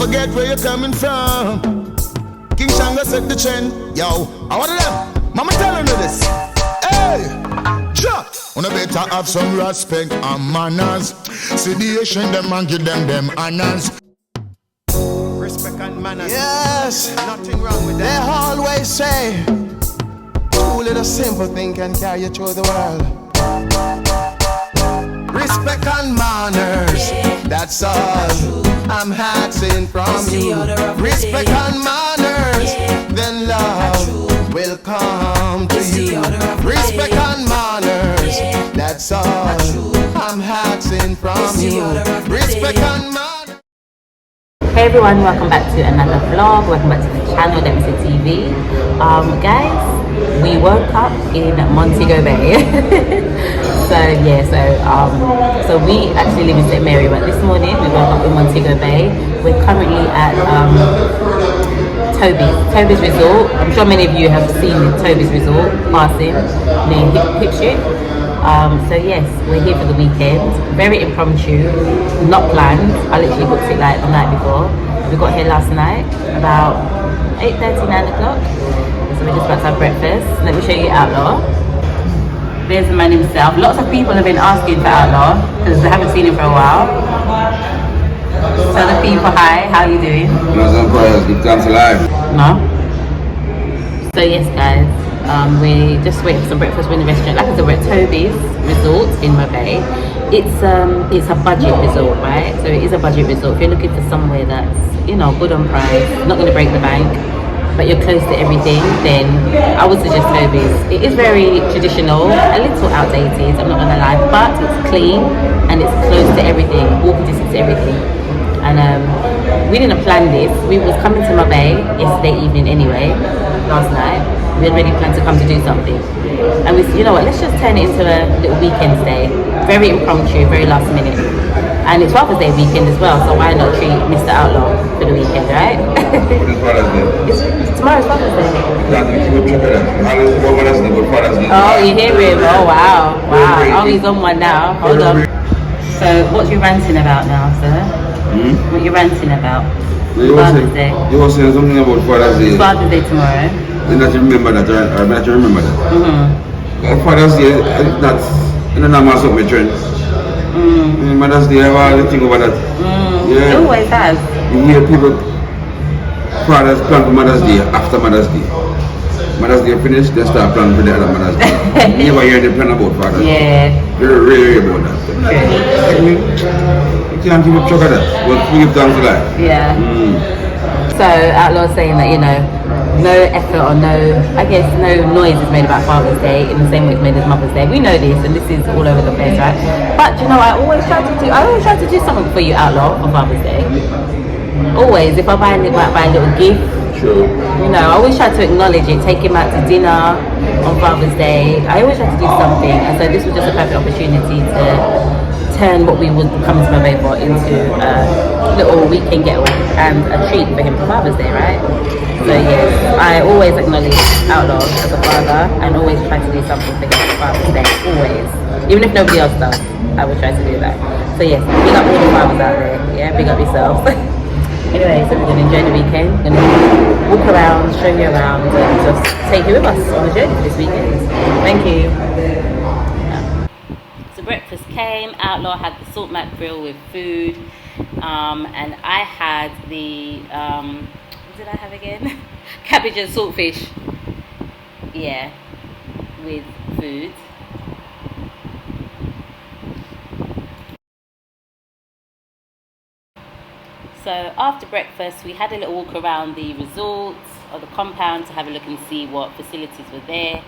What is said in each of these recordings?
forget where you're coming from. King Shango set the trend. Yo, I want them. Mama telling you this. Hey, drop. Wanna better have some respect and manners. See the Asian them and give them honors. Respect and manners. Yes, Nothing wrong with they that. always say, too little simple thing can carry you through the world. Respect and manners, that's all I'm asking from you. Respect and manners, then love will come to you. Respect and manners, that's all I'm asking from you. Respect and manners. Hey everyone, welcome back to another vlog. Welcome back to the channel, Getaway TV. Guys, we woke up in Montego Bay. So we actually live in St. Mary, but this morning we woke up in Montego Bay. We're currently at TOBYS Resort. I'm sure many of you have seen TOBYS Resort passing near Hipship. So yes, we're here for the weekend. Very impromptu, not planned. I literally booked it like the night before. We got here last night about 8:30, 9 o'clock. So we're just about to have breakfast. Let me show you Outlaw. There's the man himself. Lots of people have been asking for Outlaw because they haven't seen him for a while. Tell the people hi, how are you doing? It comes alive. No? So yes guys, we just waiting for some breakfast. We're in the restaurant. Like I said, we're at TOBYS Resort in Bay. It's a budget resort, right? So it is a budget resort. If you're looking for somewhere that's, you know, good on price, not going to break the bank, but you're close to everything, then I would suggest TOBYS. It is very traditional, a little outdated, I'm not gonna lie, but it's clean and it's close to everything, walking distance to everything. And we didn't plan this. We was coming to Bay yesterday evening anyway, last night. We had already planned to come to do something. And we said, you know what, let's just turn it into a little weekend stay. Very impromptu, very last minute. And it's Father's Day weekend as well, so why not treat Mr. Outlaw for the weekend, right? Tomorrow's Father's Day. Oh, you hear him? Oh, wow. Wow. Oh, he's on one now. Hold on. So, what you ranting about now, sir? What you ranting about? Father's Day. You were saying something about Father's Day. It's Father's Day tomorrow. You not remember that, or not remember that. Father's Day, that's not mass up my trend. Mother's Day, I have all the thing over that. Yeah. It always has. You hear people, fathers plan for Mother's Day after Mother's Day. Mother's Day finished, they start planning for the other Mother's Day. You never hear them plan about Father's Day. Yeah. They're really about that. Okay. You can't keep a track of that, but we give thanks to life. Yeah. So Outlaw's saying that, you know, no effort or no noise is made about Father's Day in the same way it's made as Mother's Day. We know this, and this is all over the place, right? But you know, I always try to do something for you, Outlaw, on Father's Day. Always, if I buy a little gift, sure. You know, I always try to acknowledge it, take him out to dinner on Father's Day. I always try to do something, and so this was just a perfect opportunity to turn what we would come to Bay for into a little weekend getaway and a treat for him for Father's Day, right? So yes, I always acknowledge Outlaw as a father and always try to do something for him for Father's Day, always. Even if nobody else does, I will try to do that. So yes, big up all the fathers out there, yeah, big up yourself. Anyway, so we're going to enjoy the weekend, we're going to walk around, show you around, and just take you with us on the journey for this weekend. Thank you. So breakfast came, Outlaw had the salt mac grill with food, and I had the, what did I have again? Cabbage and saltfish, yeah, with food. So after breakfast, we had a little walk around the resort or the compound to have a look and see what facilities were there.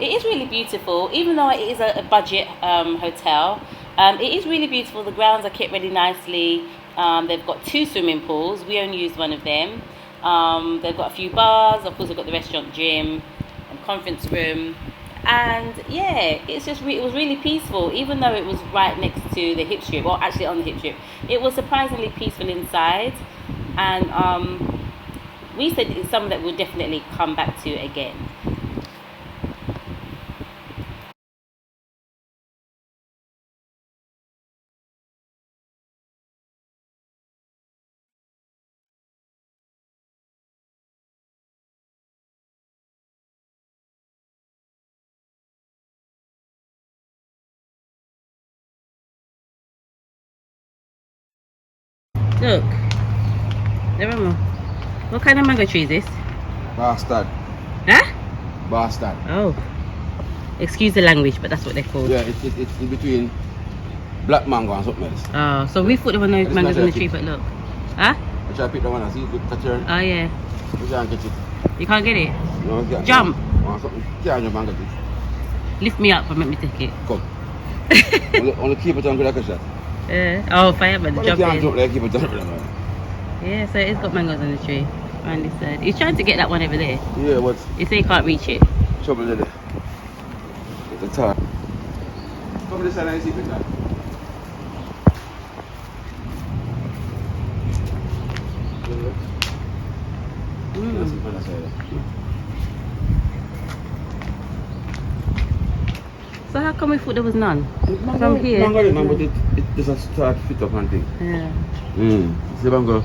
It is really beautiful, even though it is a budget hotel. It is really beautiful. The grounds are kept really nicely. They've got 2 swimming pools. We only used one of them. They've got a few bars. Of course, they've got the restaurant, gym, and conference room. And yeah, it was really peaceful, even though it was right next to the hip strip, or actually on the hip strip. It was surprisingly peaceful inside, and we said it's something that we'll definitely come back to again. Look. There are more. What kind of mango tree is this? Bastard. Huh? Bastard. Oh. Excuse the language, but that's what they're called. Yeah, it's in between black mango and something else. Oh, so we thought there were no It's mangoes not on the that tree, big. but look. Huh? I try to pick the one and see if you catch her. Oh yeah. You can't catch it. You can't get it? No, you can't. Jump. Or something. You can't jump and catch it. Lift me up and make me take it. Come. only keep it until I catch that. Oh, fireman, But jump you can't in. jump like keep it until Yeah, so it's got mangoes on the tree. And he said, he's trying to get that one over there. Yeah, what's He said he can't reach it. trouble there? It's a tar. Come this side and see if it's not. Let's see if it's not. So how come we thought there was none? From here. Mango, but it just start fit up and thing. Yeah. See mango.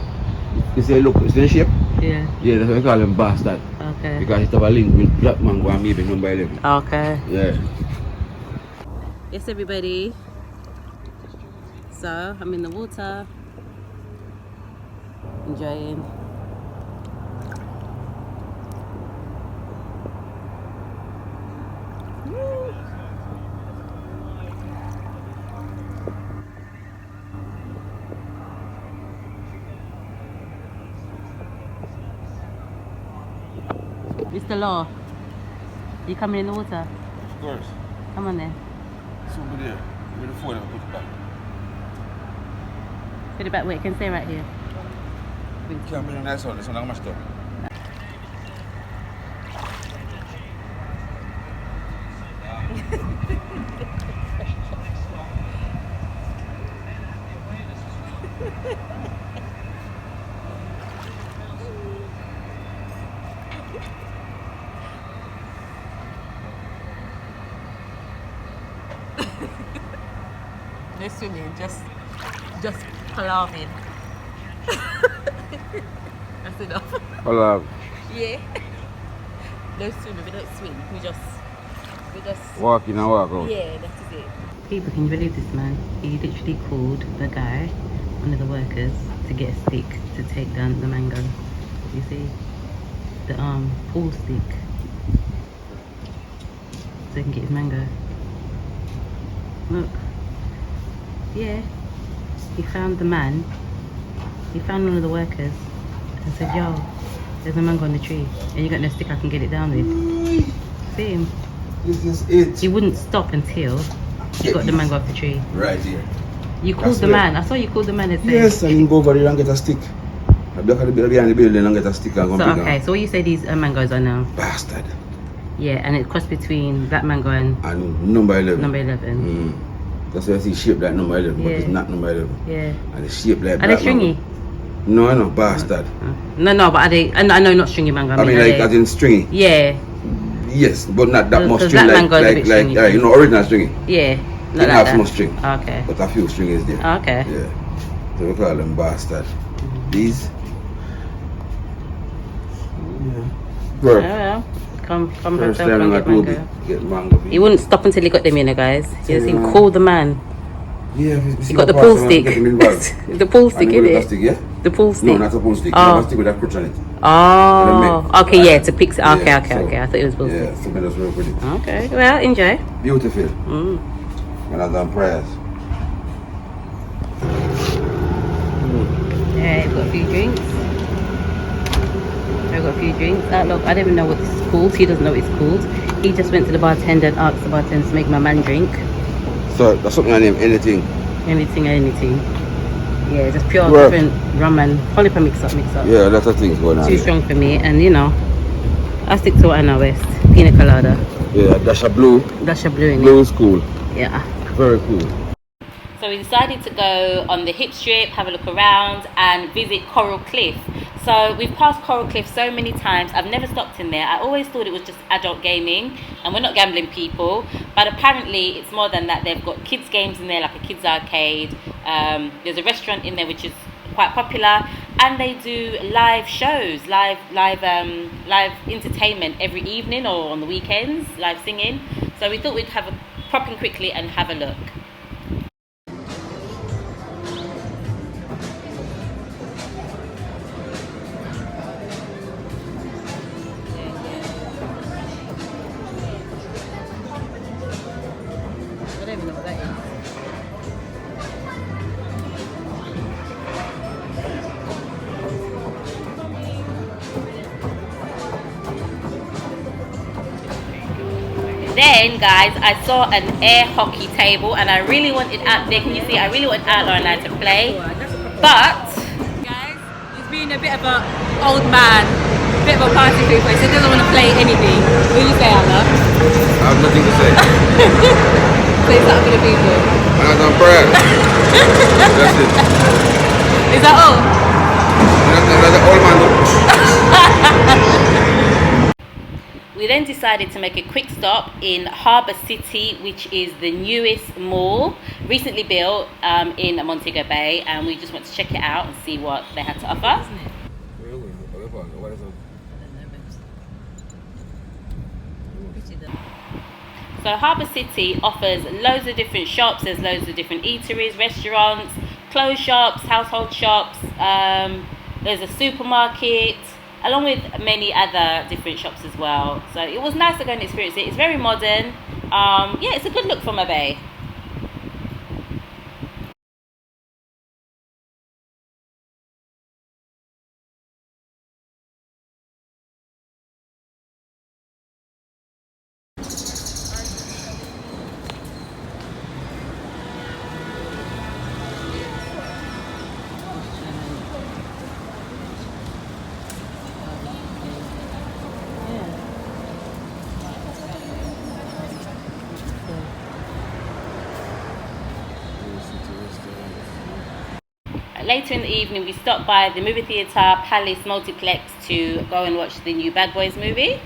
You say look, it's in shape? Yeah. Yeah, that's why we call them bastard. Okay. Because it have a link with black mango and maybe number 11. Okay. Yeah. Yes, everybody. So I'm in the water, enjoying. Woo. Mr. Law, you coming in the water? Of course. Come on then. It's over there. With the phone, I'll put it back. Put it back where it can stay right here. Can't bring a nice one, this one, how much stuff? No swimming, just palaving. That's enough. Hello. Yeah. No swimming, we don't swim. We just Walk in and walk out. yeah, that is it. People, can you believe this man? He literally called the guy, one of the workers, to get a stick to take down the mango. You see? The pool stick. So he can get his mango. Look. Yeah. He found the man. He found one of the workers and said, yo, there's a mango on the tree and you got no stick I can get it down with. See him? This is it. He wouldn't stop until he got the mango off the tree. Right here. You called That's the right. man. I saw you called the man and said. Yes, I can go over there and get a stick. I'll be behind the building and get a stick and go So pick okay, up. so what you say these mangoes are now? Bastard. Yeah, and it crossed between black mango and And number 11. number 11. That's why I see shaped like number 11, but Yeah. it's not number 11. Yeah. And it's shaped like Are they black stringy? mango. No, no, bastard. No, but are they? And I know not stringy mango. I mean, are like they, as in stringy. yeah, Yes, but not that much 'Cause string that like, mango is a bit stringy. you know, original stringy. yeah. It Not like has that. no string, Okay. but a few string is there. Okay. Yeah. So we call them bastard. These. Yeah. Bro, Yeah. Come first herself time and I get told mango. get mango. He wouldn't stop until he got them, you know, guys. You just Yeah. call the man. Yeah, He got the pool stick. The pool stick, And innit? stick, yeah? The pool stick. No, not a pool stick. Oh. You have a stick with a crutch on it. Oh, Right. okay, yeah, to pick. Okay, Yeah, okay, so- okay. I thought it was bullshit. Yeah, so that's real pretty. Okay, well, enjoy. Beautiful. Mm. When I've done prayers. Yeah, we've got a few drinks. I've got a few drinks. Look, I don't even know what this is called. He doesn't know what it's called. He just went to the bartender and asked the bartender to make my man drink. So that's something I name anything. Anything. Yeah, just pure Work. different rum and polyper mix up. Yeah, lots of things going on. Too here. strong for me, and you know, I stick to what I know best. Pina colada. Yeah, dash of blue. Dash of blue in Blue it. is cool. Yeah. Very cool. So we decided to go on the hip strip, have a look around and visit Coral Cliff. So we've passed Coral Cliff so many times. I've never stopped in there. I always thought it was just adult gaming and we're not gambling people. But apparently it's more than that. They've got kids games in there, like a kids arcade. There's a restaurant in there which is quite popular. And they do live shows, live entertainment every evening or on the weekends, live singing. So we thought we'd have a pop in quickly and have a look. then, guys, I saw an air hockey table, and I really wanted out there. Can you see? I really wanted Outlaw and I to play, but guys, he's being a bit of an old man, a bit of a party pooper. He said he doesn't want to play anything. What do you say, Outlaw? I have nothing to say. Say something to the people. And I'm proud. That's it. Is that all? That's all man. We then decided to make a quick stop in Harbour City, which is the newest mall, recently built in Montego Bay, and we just want to check it out and see what they had to offer. So Harbour City offers loads of different shops. There's loads of different eateries, restaurants, clothes shops, household shops. There's a supermarket, along with many other different shops as well. So it was nice to go and experience it. It's very modern. Yeah, it's a good look from a bay. Later in the evening, we stopped by the movie theatre Palace Multiplex to go and watch the new Bad Boys movie.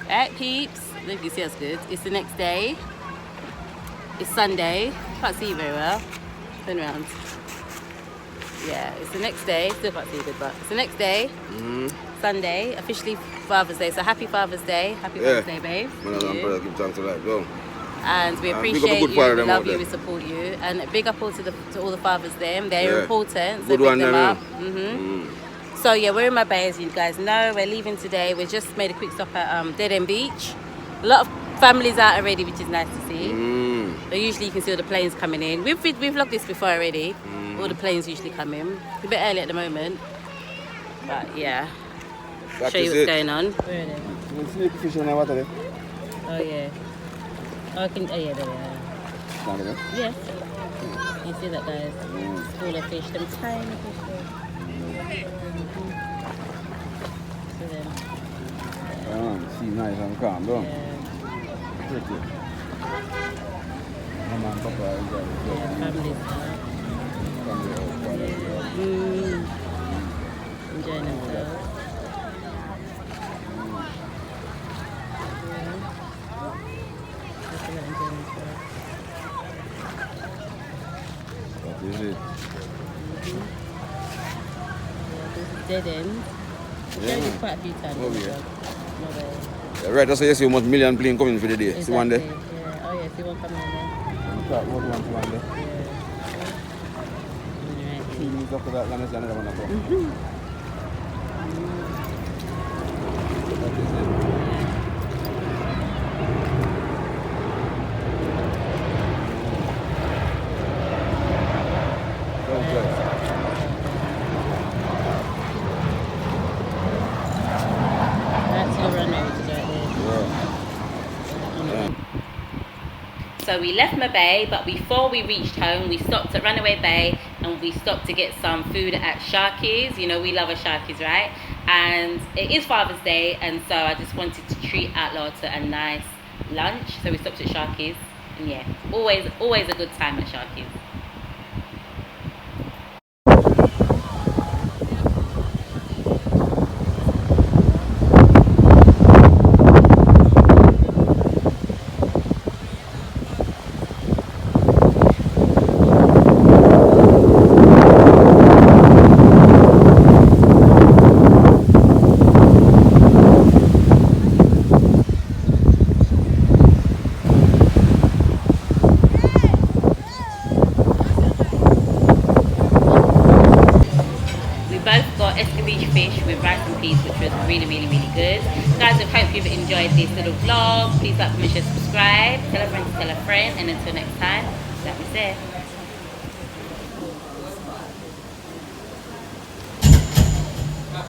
Alright, peeps. I don't know if you see us good. It's the next day. It's Sunday. Can't see you very well. Turn around. Yeah, it's the next day. Still can't see you good, but it's the next day. Sunday, officially Father's Day. So happy Father's Day. Happy Father's Day, babe. And we appreciate you, we love you, we support you, and a big up all to all the fathers there. They're important, so good pick one, them up. So yeah, we're in my bay, as you guys know. We're leaving today. We just made a quick stop at Dead End Beach. A lot of families out already, which is nice to see. But usually you can see all the planes coming in. We've vlogged this before already. All the planes usually come in. It's a bit early at the moment, but yeah. Show you what's going on. Where are they? Oh yeah. Oh, yeah, there we are. Yes. You see that, guys? Smaller fish, them tiny fish there. See them? See nice and calm, don't Yeah. Pretty. Mama and Papa enjoy Yeah, families now. Enjoying themselves. Is it? Yeah, this is Dead End. Dead End quite a few times. Oh, yeah. No way. Yeah, right, that's why you see how much million plane coming for the day. See one there? Yeah. Oh yeah, see one coming in there. One there. Yeah. Alright. 2 minutes after that, then there's another one up. That's the runway, which is right there. So we left my bay, but before we reached home, we stopped at Runaway Bay and we stopped to get some food at Sharky's. You know, we love a Sharky's, right? And it is Father's Day, and so I just wanted to treat Outlaw to a nice lunch. So we stopped at Sharky's, and yeah, always a good time at Sharky's. Fish with rice and peas, which was really good. Guys, I hope you've enjoyed this little vlog. Please like, comment, share, subscribe, tell a friend to tell a friend, and until next time, like we said,